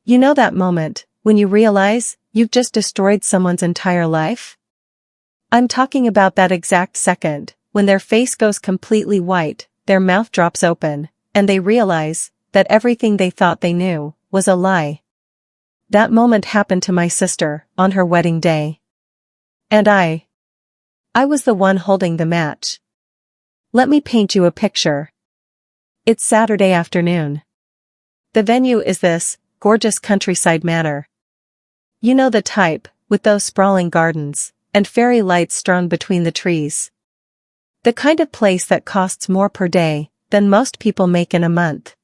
You know that moment, when you realize, you've just destroyed someone's entire life? I'm talking about that exact second, when their face goes completely white, their mouth drops open, and they realize that everything they thought they knew was a lie. That moment happened to my sister, on her wedding day. And I was the one holding the match. Let me paint you a picture. It's Saturday afternoon. The venue is this gorgeous countryside manor. You know the type, with those sprawling gardens, and fairy lights strewn between the trees. The kind of place that costs more per day than most people make in a month.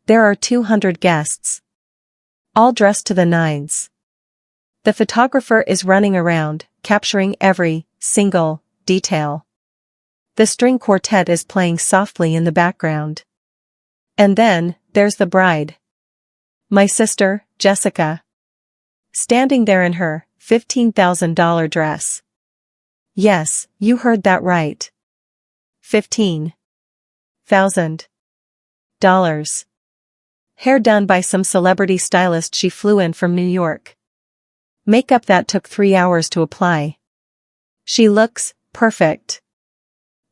There are 200 guests. All dressed to the nines. The photographer is running around, capturing every single detail. The string quartet is playing softly in the background. And then, there's the bride. My sister, Jessica. Standing there in her $15,000 dress. Yes, you heard that right. $15,000. Hair done by some celebrity stylist she flew in from New York. Makeup that took 3 hours to apply. She looks perfect.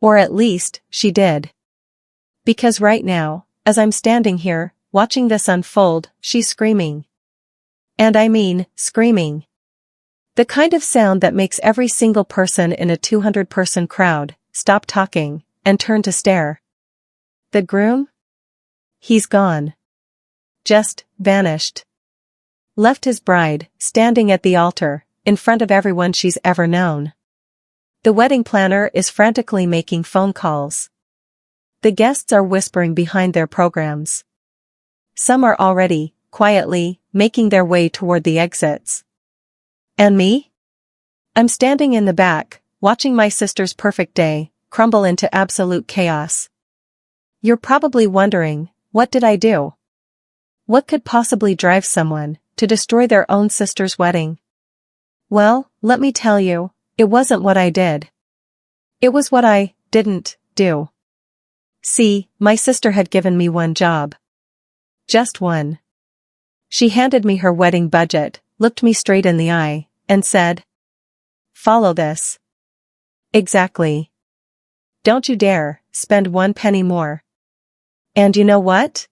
Or at least, she did. Because right now, as I'm standing here, watching this unfold, she's screaming. And I mean, screaming. The kind of sound that makes every single person in a 200-person crowd stop talking and turn to stare. The groom? He's gone. Just vanished. Left his bride standing at the altar, in front of everyone she's ever known. The wedding planner is frantically making phone calls. The guests are whispering behind their programs. Some are already, quietly, making their way toward the exits. And me? I'm standing in the back, watching my sister's perfect day crumble into absolute chaos. You're probably wondering, what did I do? What could possibly drive someone to destroy their own sister's wedding? Well, let me tell you, it wasn't what I did. It was what I didn't do. See, my sister had given me one job. Just one. She handed me her wedding budget, looked me straight in the eye, and said, "Follow this." Exactly. Don't you dare spend 1 penny more. And you know what?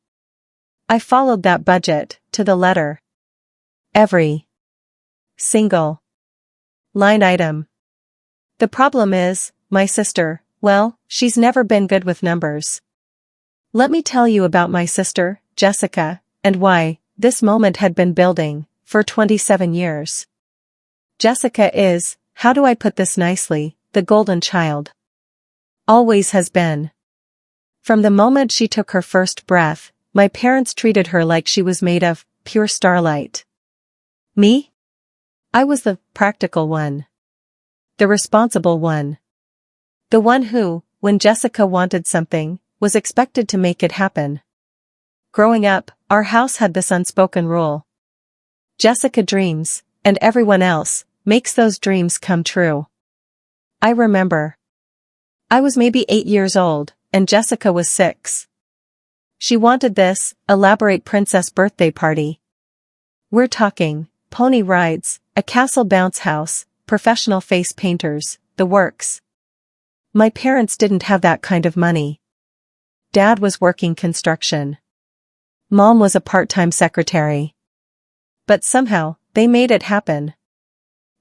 I followed that budget to the letter. Every single line item. The problem is, my sister, well, she's never been good with numbers. Let me tell you about my sister, Jessica, and why this moment had been building for 27 years. Jessica is, how do I put this nicely, the golden child. Always has been. From the moment she took her first breath, my parents treated her like she was made of pure starlight. Me? I was the practical one. The responsible one. The one who, when Jessica wanted something, was expected to make it happen. Growing up, our house had this unspoken rule. Jessica dreams, and everyone else makes those dreams come true. I remember. I was maybe 8 years old, and Jessica was 6. She wanted this elaborate princess birthday party. We're talking pony rides, a castle bounce house, professional face painters, the works. My parents didn't have that kind of money. Dad was working construction. Mom was a part-time secretary. But somehow, they made it happen.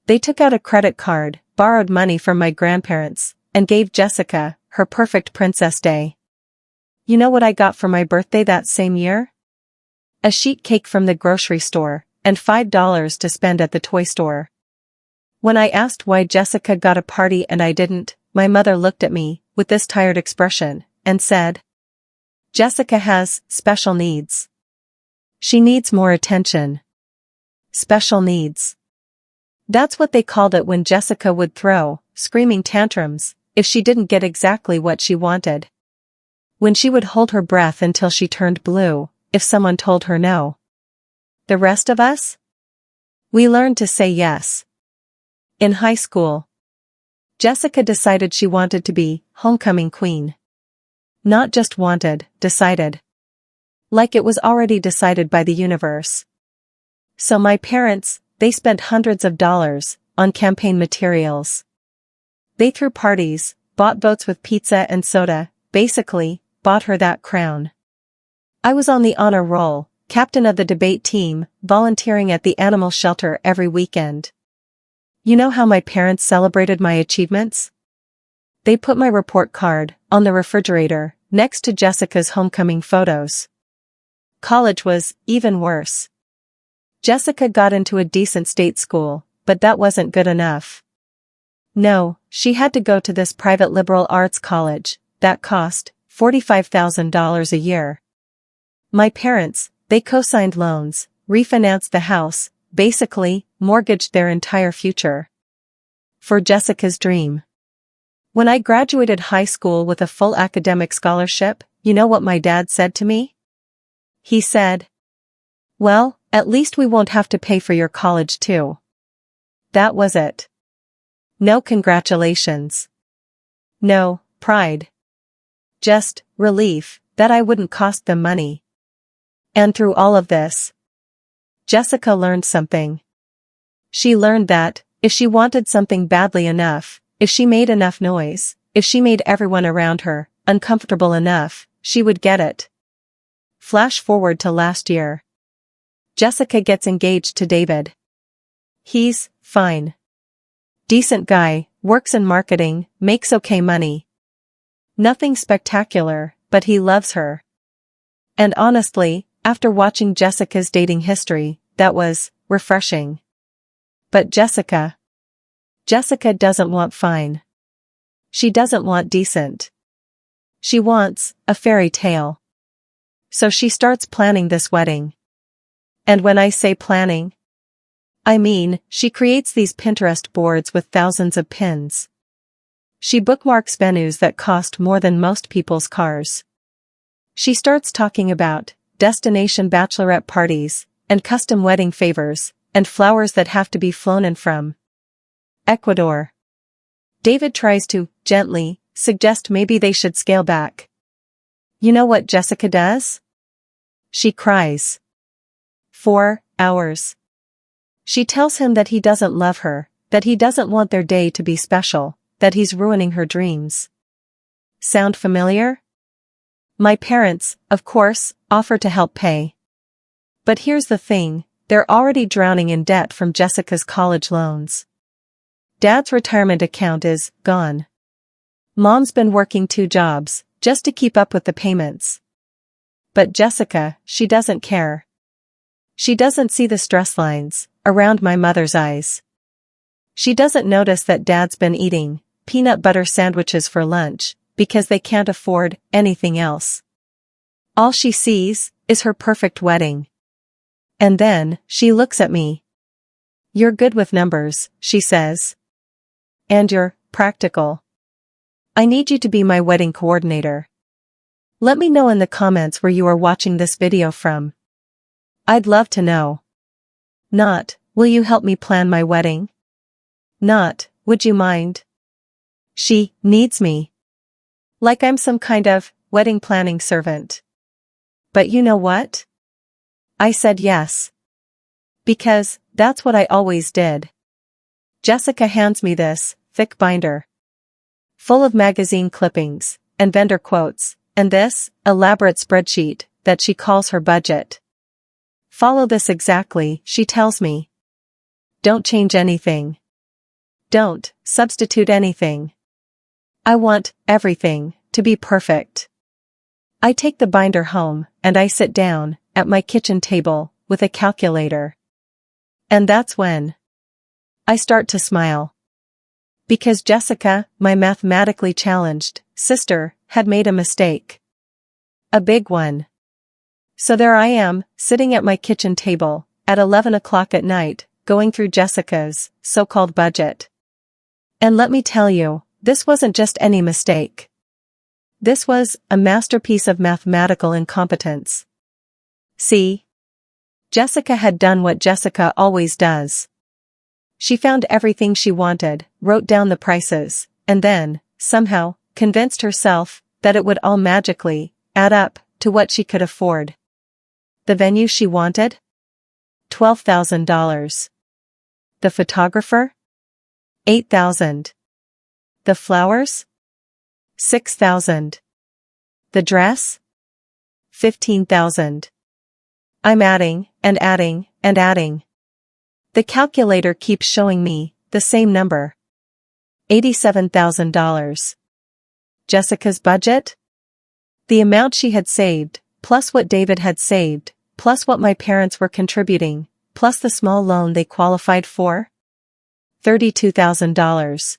They took out a credit card, borrowed money from my grandparents, and gave Jessica her perfect princess day. You know what I got for my birthday that same year? A sheet cake from the grocery store, and $5 to spend at the toy store. When I asked why Jessica got a party and I didn't, my mother looked at me, with this tired expression, and said, "Jessica has special needs. She needs more attention." Special needs. That's what they called it when Jessica would throw screaming tantrums if she didn't get exactly what she wanted. When she would hold her breath until she turned blue if someone told her no. The rest of us? We learned to say yes. In high school, Jessica decided she wanted to be homecoming queen. Not just wanted, decided. Like it was already decided by the universe. So my parents, they spent hundreds of dollars on campaign materials. They threw parties, bought boats with pizza and soda, basically, bought her that crown. I was on the honor roll, captain of the debate team, volunteering at the animal shelter every weekend. You know how my parents celebrated my achievements? They put my report card on the refrigerator, next to Jessica's homecoming photos. College was even worse. Jessica got into a decent state school, but that wasn't good enough. No, she had to go to this private liberal arts college that cost $45,000 a year. My parents, they co-signed loans, refinanced the house, basically, mortgaged their entire future. For Jessica's dream. When I graduated high school with a full academic scholarship, you know what my dad said to me? He said, "Well, at least we won't have to pay for your college too." That was it. No congratulations. No pride. Just relief that I wouldn't cost them money. And through all of this, Jessica learned something. She learned that, if she wanted something badly enough, if she made enough noise, if she made everyone around her uncomfortable enough, she would get it. Flash forward to last year. Jessica gets engaged to David. He's fine. Decent guy, works in marketing, makes okay money. Nothing spectacular, but he loves her. And honestly, after watching Jessica's dating history, that was refreshing. But Jessica doesn't want fine. She doesn't want decent. She wants a fairy tale. So she starts planning this wedding. And when I say planning, I mean, she creates these Pinterest boards with thousands of pins. She bookmarks venues that cost more than most people's cars. She starts talking about destination bachelorette parties, and custom wedding favors, and flowers that have to be flown in from Ecuador. David tries to, gently, suggest maybe they should scale back. You know what Jessica does? She cries. 4 hours. She tells him that he doesn't love her, that he doesn't want their day to be special, that he's ruining her dreams. Sound familiar? My parents, of course, offer to help pay. But here's the thing, they're already drowning in debt from Jessica's college loans. Dad's retirement account is gone. Mom's been working 2 jobs, just to keep up with the payments. But Jessica, she doesn't care. She doesn't see the stress lines around my mother's eyes. She doesn't notice that Dad's been eating peanut butter sandwiches for lunch, because they can't afford anything else. All she sees is her perfect wedding. And then, she looks at me. "You're good with numbers," she says. "And you're practical. I need you to be my wedding coordinator." Let me know in the comments where you are watching this video from. I'd love to know. Not, "Will you help me plan my wedding?" Not, "Would you mind?" She needs me. Like I'm some kind of wedding planning servant. But you know what? I said yes. Because that's what I always did. Jessica hands me this thick binder, full of magazine clippings and vendor quotes, and this elaborate spreadsheet that she calls her budget. Follow this exactly, she tells me. Don't change anything. Don't substitute anything. I want everything to be perfect. I take the binder home, and I sit down at my kitchen table with a calculator. And that's when I start to smile. Because Jessica, my mathematically challenged sister, had made a mistake. A big one. So there I am, sitting at my kitchen table, at 11 o'clock at night, going through Jessica's so-called budget. And let me tell you, this wasn't just any mistake. This was a masterpiece of mathematical incompetence. See? Jessica had done what Jessica always does. She found everything she wanted, wrote down the prices, and then, somehow, convinced herself that it would all magically add up to what she could afford. The venue she wanted? $12,000. The photographer? $8,000. The flowers? $6,000. The dress? $15,000. I'm adding, and adding, and adding. The calculator keeps showing me the same number. $87,000. Jessica's budget? The amount she had saved, plus what David had saved, plus what my parents were contributing, plus the small loan they qualified for? $32,000.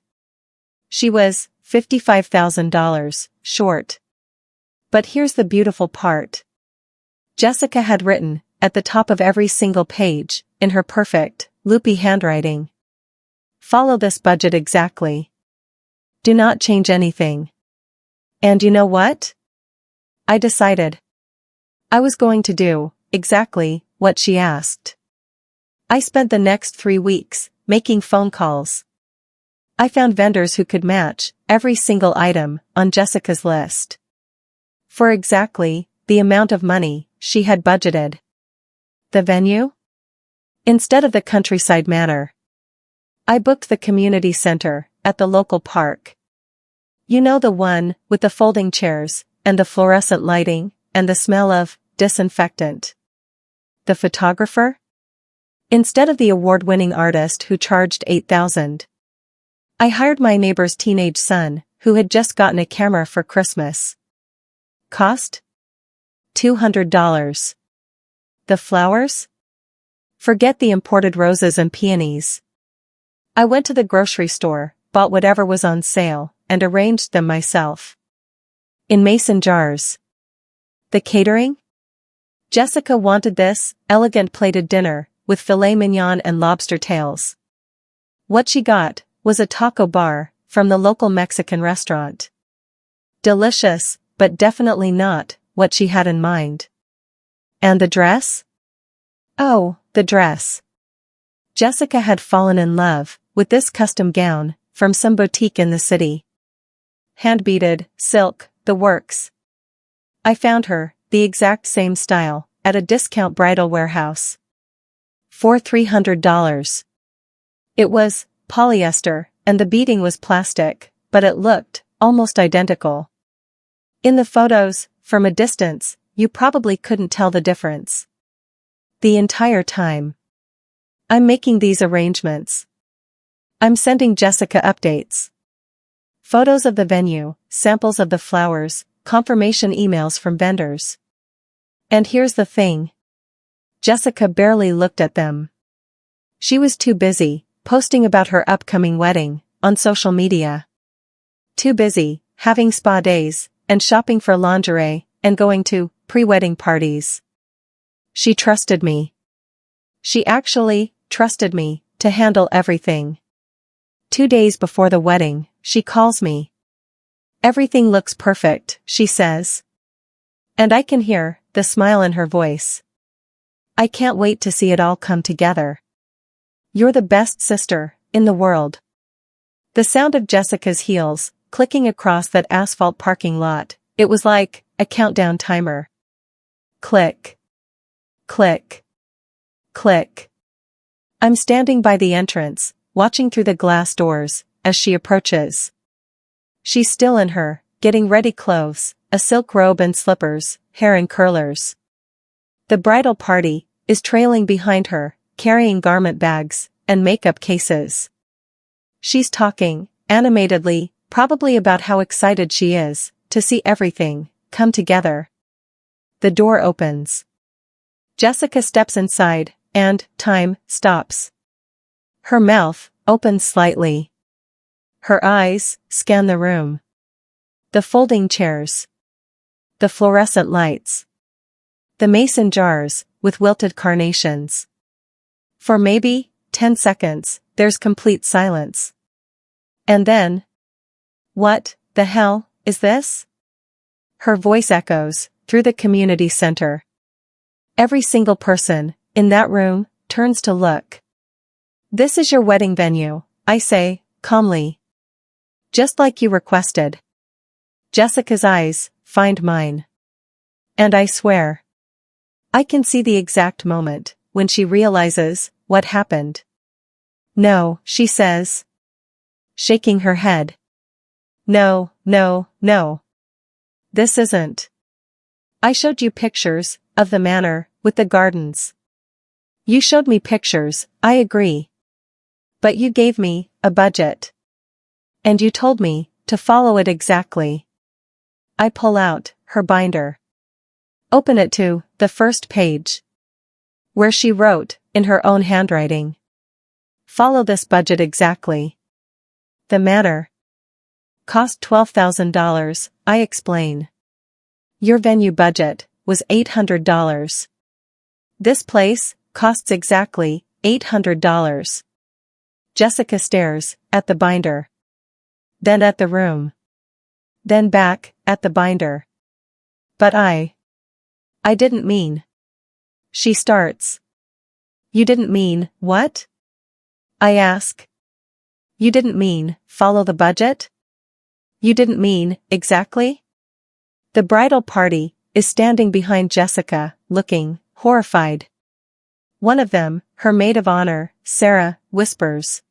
She was $55,000 short. But here's the beautiful part. Jessica had written, at the top of every single page, in her perfect, loopy handwriting, "Follow this budget exactly. Do not change anything." And you know what? I decided. I was going to do exactly what she asked. I spent the next 3 weeks making phone calls. I found vendors who could match every single item on Jessica's list for exactly the amount of money she had budgeted. The venue? Instead of the Countryside Manor, I booked the community center at the local park. You know, the one with the folding chairs and the fluorescent lighting and the smell of disinfectant. The photographer? Instead of the award-winning artist who charged $8,000, I hired my neighbor's teenage son, who had just gotten a camera for Christmas. Cost? $200. The flowers? Forget the imported roses and peonies. I went to the grocery store, bought whatever was on sale, and arranged them myself. In mason jars. The catering? Jessica wanted this elegant plated dinner, with filet mignon and lobster tails. What she got was a taco bar from the local Mexican restaurant. Delicious, but definitely not what she had in mind. And the dress? Oh, the dress. Jessica had fallen in love with this custom gown from some boutique in the city. Hand-beaded, silk, the works. I found her the exact same style at a discount bridal warehouse. For $300. It was polyester, and the beading was plastic, but it looked almost identical. In the photos, from a distance, you probably couldn't tell the difference. The entire time I'm making these arrangements, I'm sending Jessica updates. Photos of the venue, samples of the flowers, confirmation emails from vendors. And here's the thing. Jessica barely looked at them. She was too busy posting about her upcoming wedding on social media. Too busy having spa days and shopping for lingerie and going to pre-wedding parties. She trusted me. She actually trusted me to handle everything. 2 days before the wedding, she calls me. "Everything looks perfect," she says. And I can hear the smile in her voice. "I can't wait to see it all come together. You're the best sister in the world." The sound of Jessica's heels clicking across that asphalt parking lot, it was like a countdown timer. Click. Click. Click. I'm standing by the entrance, watching through the glass doors as she approaches. She's still in her getting ready clothes, a silk robe and slippers, hair in curlers. The bridal party is trailing behind her, carrying garment bags and makeup cases. She's talking animatedly, probably about how excited she is to see everything come together. The door opens. Jessica steps inside, and time stops. Her mouth opens slightly. Her eyes scan the room. The folding chairs. The fluorescent lights. The mason jars with wilted carnations. For maybe 10 seconds, there's complete silence. And then, "What the hell is this?" Her voice echoes through the community center. Every single person in that room turns to look. "This is your wedding venue," I say, calmly. "Just like you requested." Jessica's eyes find mine. And I swear, I can see the exact moment when she realizes what happened. No, she says, shaking her head. No, no, no. This isn't. I showed you pictures of the manor with the gardens. You showed me pictures, I agree. But you gave me a budget. And you told me to follow it exactly. I pull out her binder. Open it to the first page, where she wrote, in her own handwriting, follow this budget exactly. The manor cost $12,000, I explain. Your venue budget was $800. This place costs exactly $800. Jessica stares at the binder. Then at the room. Then back at the binder. But I didn't mean. She starts. You didn't mean what? I ask. You didn't mean follow the budget? You didn't mean exactly? The bridal party is standing behind Jessica, looking horrified. One of them, her maid of honor, Sarah, whispers.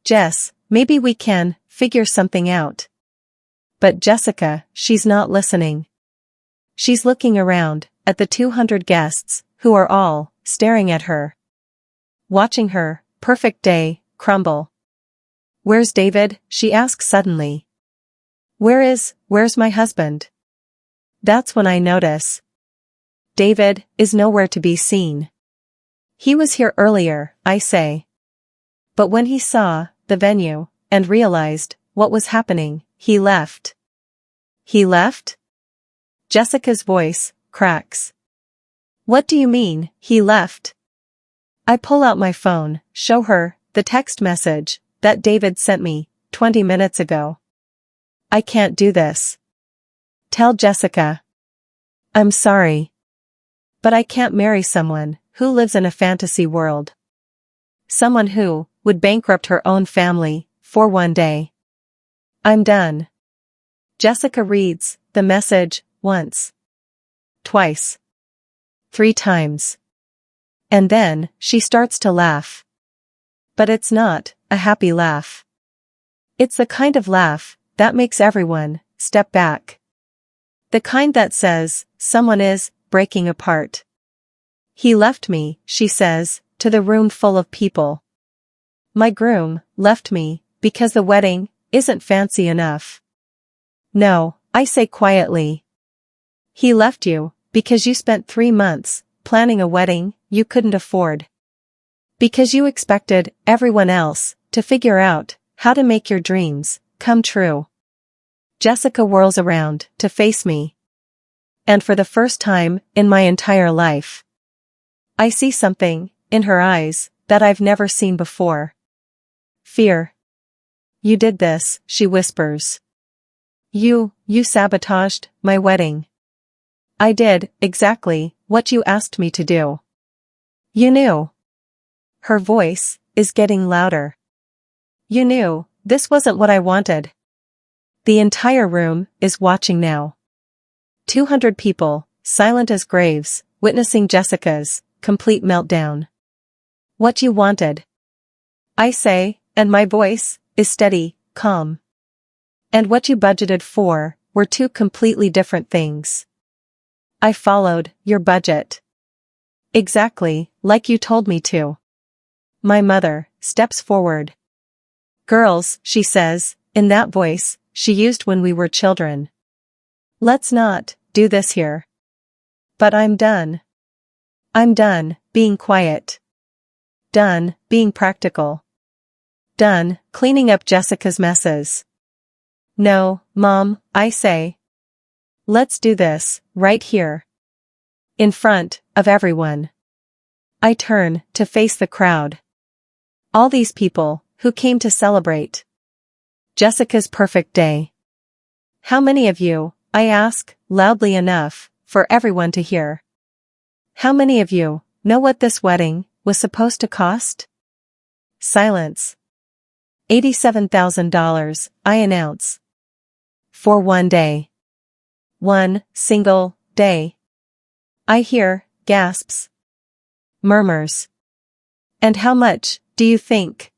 Jess, maybe we can figure something out. But Jessica, she's not listening. She's looking around at the 200 guests, who are all staring at her. Watching her perfect day crumble. Where's David? She asks suddenly. Where's my husband? That's when I notice. David is nowhere to be seen. He was here earlier, I say. But when he saw the venue and realized what was happening, he left. He left? Jessica's voice cracks. What do you mean, he left? I pull out my phone, show her the text message that David sent me 20 minutes ago. I can't do this. Tell Jessica. I'm sorry. But I can't marry someone who lives in a fantasy world. Someone who would bankrupt her own family for one day. I'm done. Jessica reads the message once. Twice. 3 times. And then she starts to laugh. But it's not a happy laugh. It's the kind of laugh that makes everyone step back. The kind that says someone is breaking apart. He left me, she says, to the room full of people. My groom left me because the wedding isn't fancy enough. No, I say quietly. He left you because you spent 3 months planning a wedding you couldn't afford. Because you expected everyone else to figure out how to make your dreams come true. Jessica whirls around to face me. And for the first time in my entire life, I see something in her eyes that I've never seen before. Fear. You did this, she whispers. You sabotaged my wedding. I did exactly what you asked me to do. You knew. Her voice is getting louder. You knew this wasn't what I wanted. The entire room is watching now. 200 people, silent as graves, witnessing Jessica's complete meltdown. What you wanted. I say, and my voice is steady, calm. And what you budgeted for were 2 completely different things. I followed your budget. Exactly like you told me to. My mother steps forward. Girls, she says, in that voice she used when we were children. Let's not do this here. But I'm done. I'm done being quiet. Done being practical. Done cleaning up Jessica's messes. No, Mom, I say. Let's do this right here. In front of everyone. I turn to face the crowd. All these people who came to celebrate Jessica's perfect day. How many of you, I ask, loudly enough for everyone to hear. How many of you know what this wedding was supposed to cost? Silence. $87,000, I announce. For one day. One single day. I hear gasps. Murmurs. And how much, do you think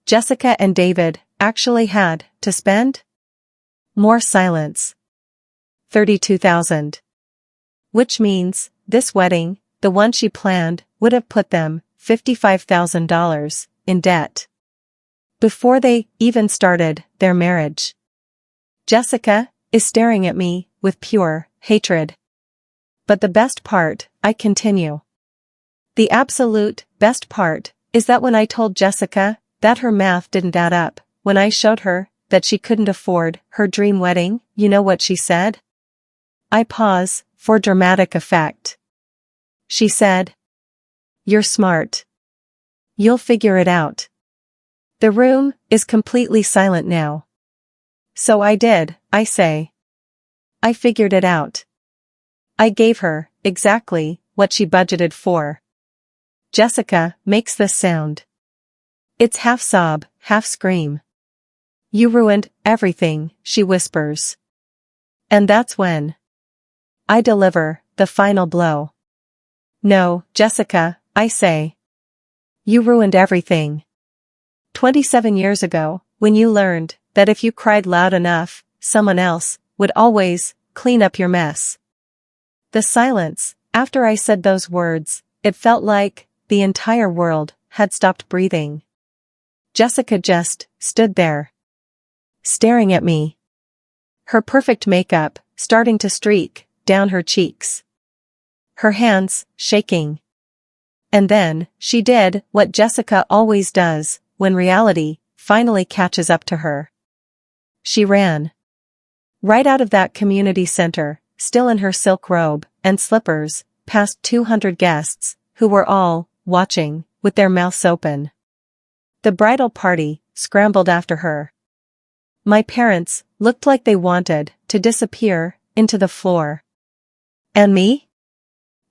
Jessica and David actually had to spend? More silence. 32,000. Which means, this wedding, the one she planned, would have put them $55,000 in debt before they even started their marriage. Jessica is staring at me with pure hatred. But the best part, I continue. The absolute best part is that when I told Jessica that her math didn't add up, when I showed her that she couldn't afford her dream wedding, you know what she said? I pause for dramatic effect. She said, "You're smart. You'll figure it out." The room is completely silent now. So I did, I say. I figured it out. I gave her exactly what she budgeted for. Jessica makes this sound. It's half sob, half scream. "You ruined everything," she whispers. And that's when I deliver the final blow. "No, Jessica," I say. "You ruined everything. 27 years ago, when you learned that if you cried loud enough, someone else would always clean up your mess." The silence, after I said those words, it felt like the entire world had stopped breathing. Jessica just stood there, staring at me. Her perfect makeup starting to streak down her cheeks. Her hands shaking. And then, she did what Jessica always does when reality finally catches up to her. She ran. Right out of that community center, still in her silk robe and slippers, past 200 guests, who were all watching, with their mouths open. The bridal party scrambled after her. My parents looked like they wanted to disappear into the floor. And me?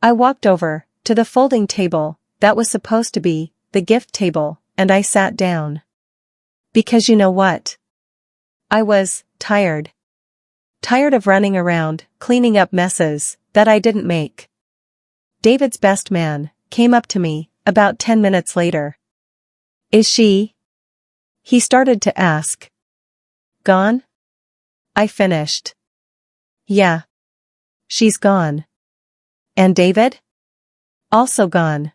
I walked over to the folding table that was supposed to be the gift table, and I sat down. Because you know what? I was tired. Tired of running around, cleaning up messes that I didn't make. David's best man came up to me about 10 minutes later. "Is she?" he started to ask. "Gone?" I finished. "Yeah. She's gone." "And David?" "Also gone."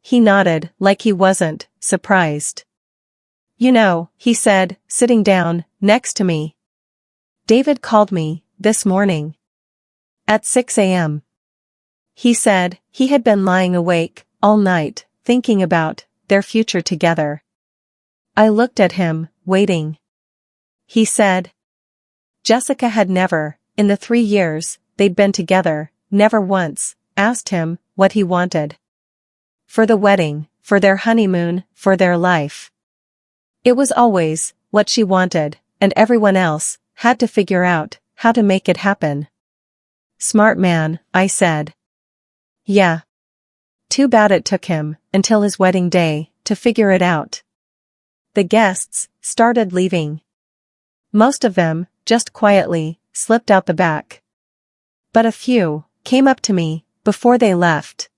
He nodded like he wasn't surprised. "You know," he said, sitting down next to me. "David called me this morning. At 6 a.m. He said he had been lying awake all night, thinking about their future together." I looked at him, waiting. He said Jessica had never, in the 3 years they'd been together, never once asked him what he wanted. For the wedding, for their honeymoon, for their life. It was always what she wanted, and everyone else had to figure out how to make it happen. "Smart man," I said. "Yeah. Too bad it took him until his wedding day to figure it out." The guests started leaving. Most of them, just quietly, slipped out the back. But a few came up to me before they left.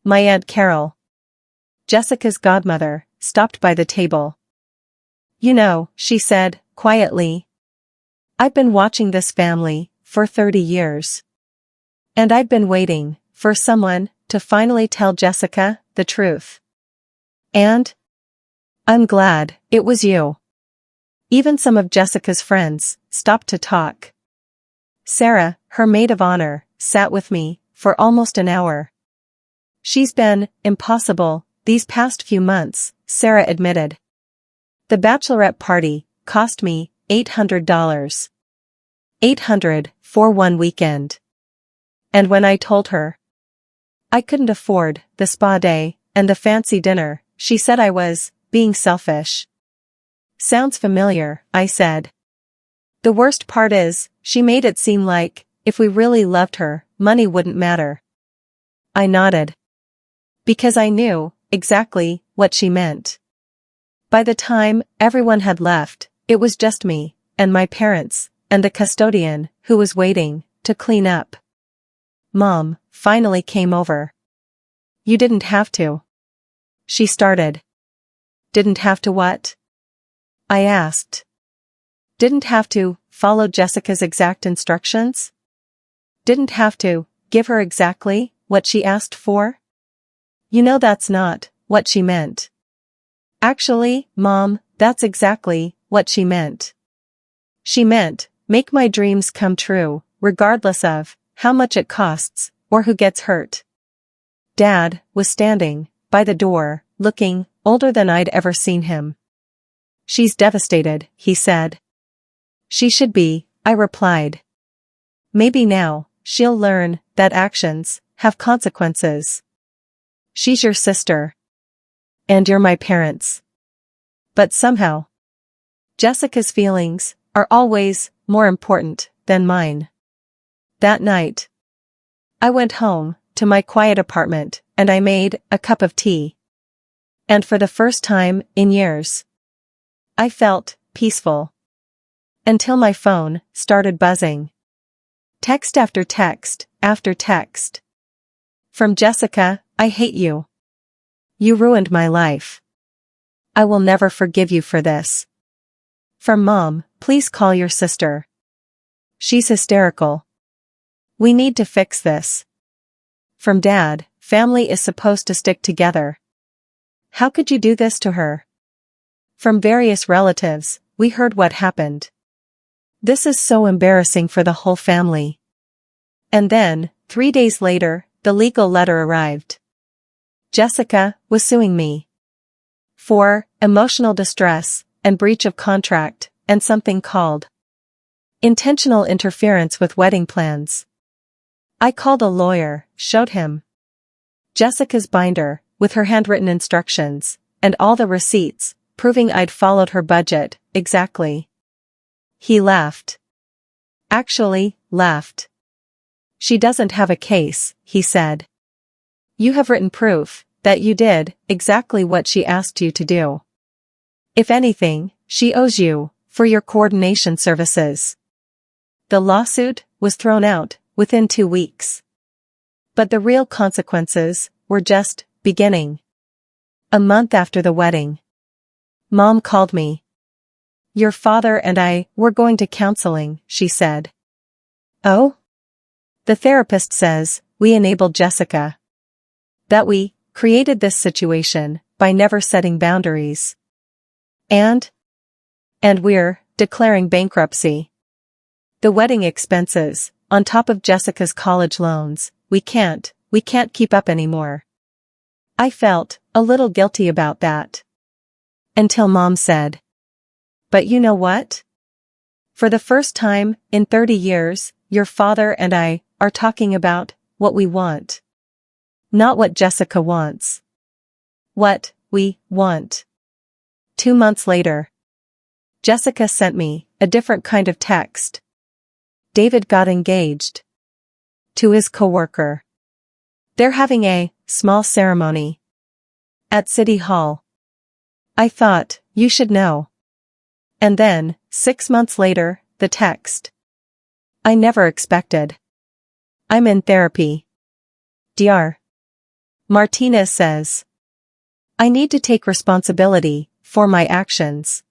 My Aunt Carol, Jessica's godmother, stopped by the table. "You know," she said, quietly, "I've been watching this family for 30 years. And I've been waiting for someone to finally tell Jessica the truth. And I'm glad it was you." Even some of Jessica's friends stopped to talk. Sarah, her maid of honor, sat with me for almost an hour. "She's been impossible these past few months," Sarah admitted. "The bachelorette party cost me $800. $800 for one weekend. And when I told her I couldn't afford the spa day and the fancy dinner, she said I was being selfish." "Sounds familiar," I said. "The worst part is, she made it seem like, if we really loved her, money wouldn't matter." I nodded. Because I knew exactly what she meant. By the time everyone had left, it was just me, and my parents, and the custodian, who was waiting to clean up. Mom finally came over. You didn't have to. She started. Didn't have to what? I asked. Didn't have to follow Jessica's exact instructions? Didn't have to give her exactly what she asked for? You know that's not what she meant. Actually, Mom, that's exactly what she meant. She meant, make my dreams come true, regardless of how much it costs or who gets hurt. Dad was standing by the door, looking older than I'd ever seen him. She's devastated, he said. She should be, I replied. Maybe now, she'll learn that actions have consequences. She's your sister. And you're my parents. But somehow, Jessica's feelings are always more important than mine. That night, I went home to my quiet apartment and I made a cup of tea. And for the first time in years, I felt peaceful. Until my phone started buzzing. Text after text after text. From Jessica, I hate you. You ruined my life. I will never forgive you for this. From Mom, please call your sister. She's hysterical. We need to fix this. From Dad, family is supposed to stick together. How could you do this to her? From various relatives, we heard what happened. This is so embarrassing for the whole family. And then, 3 days later, the legal letter arrived. Jessica was suing me. For emotional distress and breach of contract and something called intentional interference with wedding plans. I called a lawyer, showed him Jessica's binder with her handwritten instructions and all the receipts, proving I'd followed her budget exactly. He laughed. Actually, laughed. She doesn't have a case, he said. You have written proof that you did exactly what she asked you to do. If anything, she owes you for your coordination services. The lawsuit was thrown out within 2 weeks. But the real consequences were just beginning. A month after the wedding, Mom called me. Your father and I were going to counseling, she said. Oh? The therapist says we enabled Jessica. That we created this situation by never setting boundaries. And we're declaring bankruptcy. The wedding expenses, on top of Jessica's college loans, we can't keep up anymore. I felt a little guilty about that. Until Mom said, but you know what? For the first time in 30 years, your father and I are talking about what we want. Not what Jessica wants. What we want. 2 months later, Jessica sent me a different kind of text. David got engaged to his coworker. They're having a small ceremony at City Hall. I thought you should know. And then, 6 months later, the text. I never expected. I'm in therapy. Dr. Martinez says. I need to take responsibility for my actions.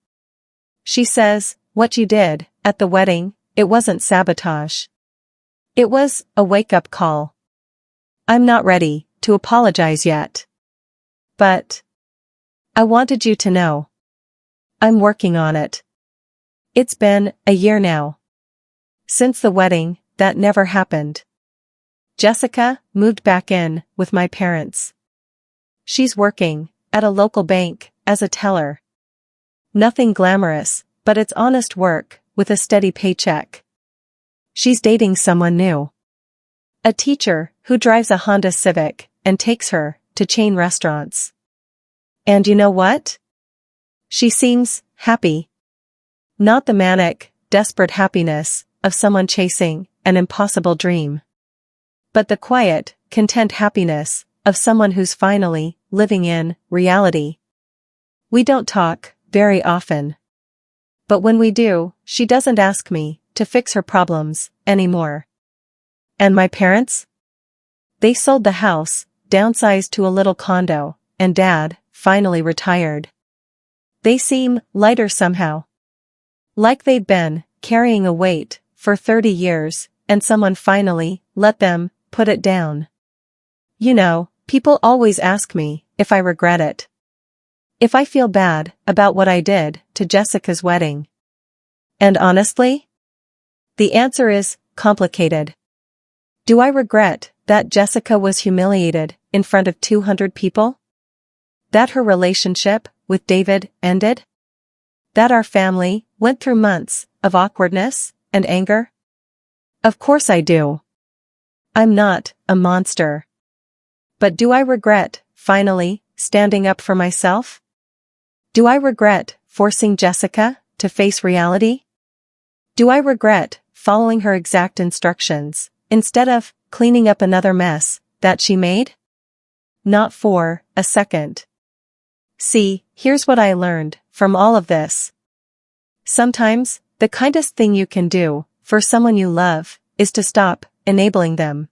She says, what you did at the wedding, it wasn't sabotage. It was a wake-up call. I'm not ready to apologize yet. But I wanted you to know. I'm working on it. It's been a year now. Since the wedding, that never happened. Jessica moved back in with my parents. She's working at a local bank as a teller. Nothing glamorous, but it's honest work with a steady paycheck. She's dating someone new. A teacher who drives a Honda Civic and takes her to chain restaurants. And you know what? She seems happy. Not the manic, desperate happiness of someone chasing an impossible dream. But the quiet, content happiness of someone who's finally living in reality. We don't talk very often. But when we do, she doesn't ask me to fix her problems anymore. And my parents? They sold the house downsized to a little condo, and Dad, finally retired. They seem lighter somehow. Like they'd been carrying a weight for 30 years, and someone finally let them put it down. You know, people always ask me if I regret it. If I feel bad about what I did to Jessica's wedding. And honestly, the answer is complicated. Do I regret that Jessica was humiliated in front of 200 people? That her relationship with David ended? That our family went through months of awkwardness and anger? Of course I do. I'm not a monster. But do I regret finally standing up for myself? Do I regret forcing Jessica to face reality? Do I regret following her exact instructions instead of cleaning up another mess that she made? Not for a second. See, here's what I learned from all of this. Sometimes, the kindest thing you can do for someone you love is to stop enabling them.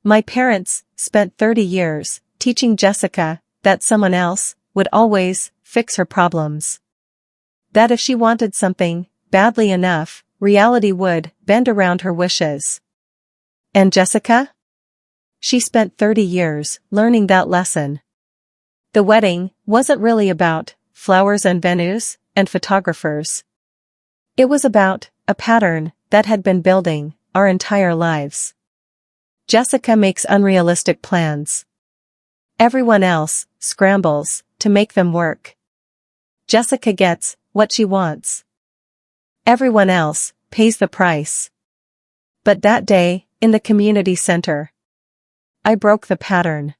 My parents spent 30 years teaching Jessica that someone else would always fix her problems. That if she wanted something badly enough, reality would bend around her wishes. And Jessica? She spent 30 years learning that lesson. The wedding wasn't really about flowers and venues and photographers. It was about a pattern that had been building our entire lives. Jessica makes unrealistic plans. Everyone else scrambles to make them work. Jessica gets what she wants. Everyone else pays the price. But that day, in the community center, I broke the pattern.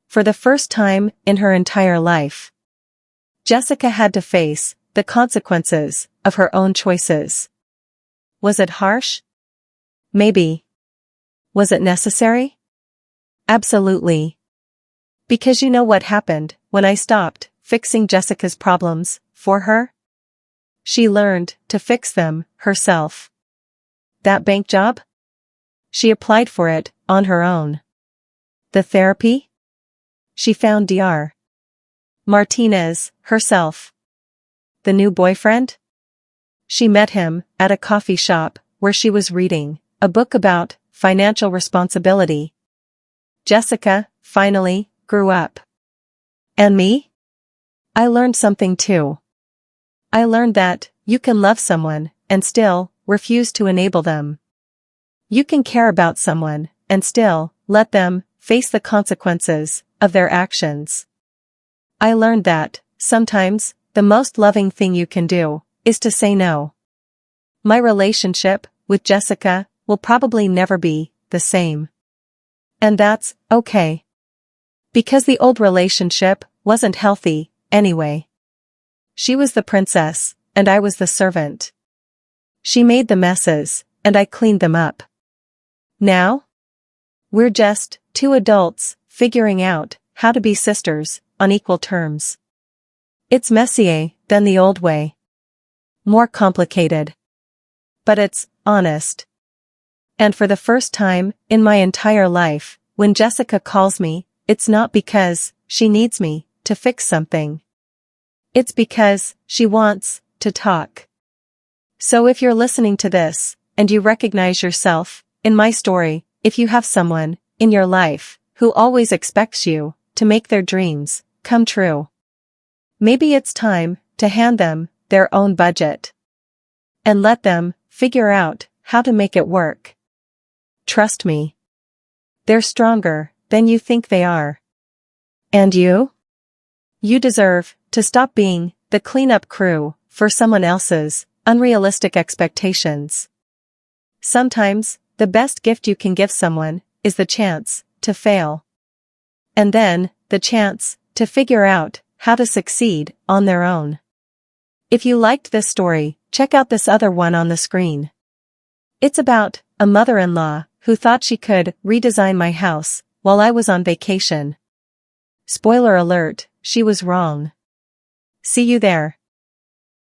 For the first time in her entire life, Jessica had to face the consequences of her own choices. Was it harsh? Maybe. Was it necessary? Absolutely. Because you know what happened when I stopped fixing Jessica's problems for her? She learned to fix them herself. That bank job? She applied for it on her own. The therapy? She found Dr. Martinez herself. The new boyfriend? She met him at a coffee shop where she was reading a book about financial responsibility. Jessica finally grew up. And me? I learned something too. I learned that you can love someone and still refuse to enable them. You can care about someone and still let them face the consequences of their actions. I learned that, sometimes, the most loving thing you can do is to say no. My relationship with Jessica will probably never be the same. And that's okay. Because the old relationship wasn't healthy, anyway. She was the princess, and I was the servant. She made the messes, and I cleaned them up. Now? We're just two adults figuring out how to be sisters on equal terms. It's messier than the old way. More complicated. But it's honest. And for the first time in my entire life, when Jessica calls me, it's not because she needs me to fix something. It's because she wants to talk. So if you're listening to this, and you recognize yourself in my story, if you have someone in your life who always expects you to make their dreams come true, maybe it's time to hand them their own budget. And let them figure out how to make it work. Trust me. They're stronger than you think they are. And you? You deserve to stop being the cleanup crew for someone else's unrealistic expectations. Sometimes, the best gift you can give someone is the chance to fail. And then, the chance to figure out how to succeed on their own. If you liked this story, check out this other one on the screen. It's about a mother-in-law who thought she could redesign my house while I was on vacation. Spoiler alert, she was wrong. See you there.